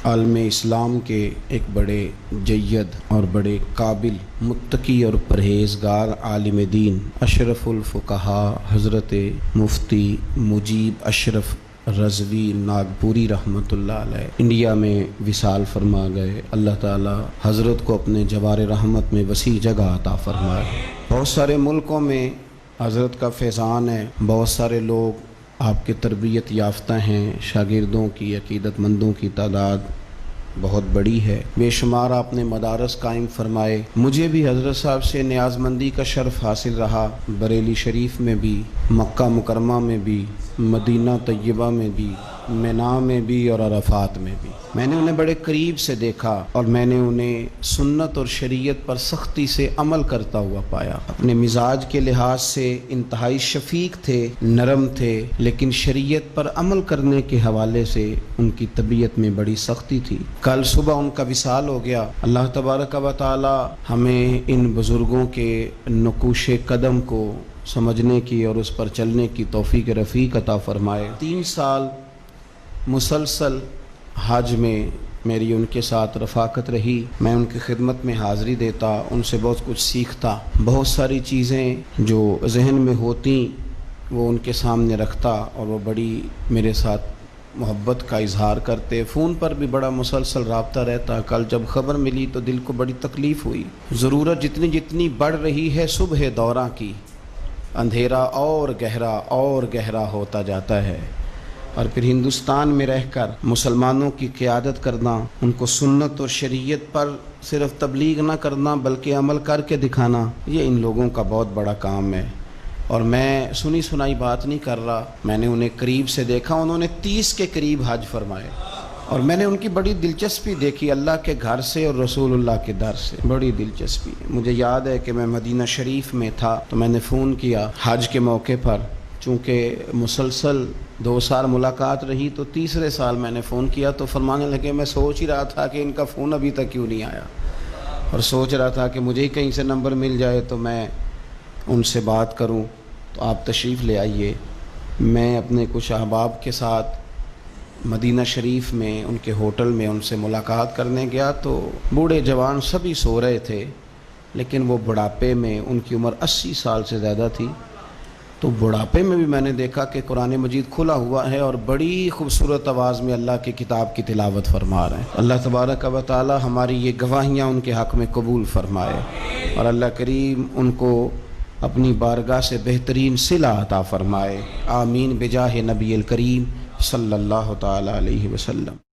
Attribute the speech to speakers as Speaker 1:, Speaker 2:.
Speaker 1: عالم اسلام کے ایک بڑے جید اور بڑے قابل متقی اور پرہیزگار عالم دین اشرف الفقہاء حضرت مفتی مجیب اشرف رضوی ناگپوری رحمۃ اللہ علیہ انڈیا میں وصال فرما گئے۔ اللہ تعالی حضرت کو اپنے جوار رحمت میں وسیع جگہ عطا فرمائے۔ بہت سارے ملکوں میں حضرت کا فیضان ہے، بہت سارے لوگ آپ کے تربیت یافتہ ہیں، شاگردوں کی عقیدت مندوں کی تعداد بہت بڑی ہے، بے شمار آپ نے مدارس قائم فرمائے۔ مجھے بھی حضرت صاحب سے نیاز مندی کا شرف حاصل رہا، بریلی شریف میں بھی، مکہ مکرمہ میں بھی، مدینہ طیبہ میں بھی، مینا میں بھی اور عرفات میں بھی۔ میں نے انہیں بڑے قریب سے دیکھا اور میں نے انہیں سنت اور شریعت پر سختی سے عمل کرتا ہوا پایا۔ اپنے مزاج کے لحاظ سے انتہائی شفیق تھے، نرم تھے، لیکن شریعت پر عمل کرنے کے حوالے سے ان کی طبیعت میں بڑی سختی تھی۔ کل صبح ان کا وصال ہو گیا۔ اللہ تبارک و تعالی ہمیں ان بزرگوں کے نقوش قدم کو سمجھنے کی اور اس پر چلنے کی توفیق رفیق عطا فرمائے۔ 3 سال مسلسل حج میں میری ان کے ساتھ رفاقت رہی، میں ان کی خدمت میں حاضری دیتا، ان سے بہت کچھ سیکھتا، بہت ساری چیزیں جو ذہن میں ہوتی وہ ان کے سامنے رکھتا اور وہ بڑی میرے ساتھ محبت کا اظہار کرتے۔ فون پر بھی بڑا مسلسل رابطہ رہتا۔ کل جب خبر ملی تو دل کو بڑی تکلیف ہوئی۔ ضرورت جتنی بڑھ رہی ہے صبح دوراں کی، اندھیرا اور گہرا ہوتا جاتا ہے، اور پھر ہندوستان میں رہ کر مسلمانوں کی قیادت کرنا، ان کو سنت اور شریعت پر صرف تبلیغ نہ کرنا بلکہ عمل کر کے دکھانا، یہ ان لوگوں کا بہت بڑا کام ہے۔ اور میں سنی سنائی بات نہیں کر رہا، میں نے انہیں قریب سے دیکھا۔ انہوں نے 30 کے قریب حج فرمائے اور میں نے ان کی بڑی دلچسپی دیکھی، اللہ کے گھر سے اور رسول اللہ کے در سے بڑی دلچسپی۔ مجھے یاد ہے کہ میں مدینہ شریف میں تھا تو میں نے فون کیا حج کے موقع پر، چونکہ مسلسل 2 سال ملاقات رہی تو تیسرے سال میں نے فون کیا تو فرمانے لگے میں سوچ ہی رہا تھا کہ ان کا فون ابھی تک کیوں نہیں آیا، اور سوچ رہا تھا کہ مجھے ہی کہیں سے نمبر مل جائے تو میں ان سے بات کروں، تو آپ تشریف لے آئیے۔ میں اپنے کچھ احباب کے ساتھ مدینہ شریف میں ان کے ہوٹل میں ان سے ملاقات کرنے گیا تو بوڑھے جوان سبھی سو رہے تھے، لیکن وہ بڑھاپے میں، ان کی عمر 80 سال سے زیادہ تھی، تو بڑھاپے میں بھی میں نے دیکھا کہ قرآن مجید کھلا ہوا ہے اور بڑی خوبصورت آواز میں اللہ کی کتاب کی تلاوت فرما رہے ہیں۔ اللہ تبارک و تعالی ہماری یہ گواہیاں ان کے حق میں قبول فرمائے، اور اللہ کریم ان کو اپنی بارگاہ سے بہترین صلہ عطا فرمائے۔ آمین بجاہ نبی الکریم صلی اللہ تعالی علیہ وسلم۔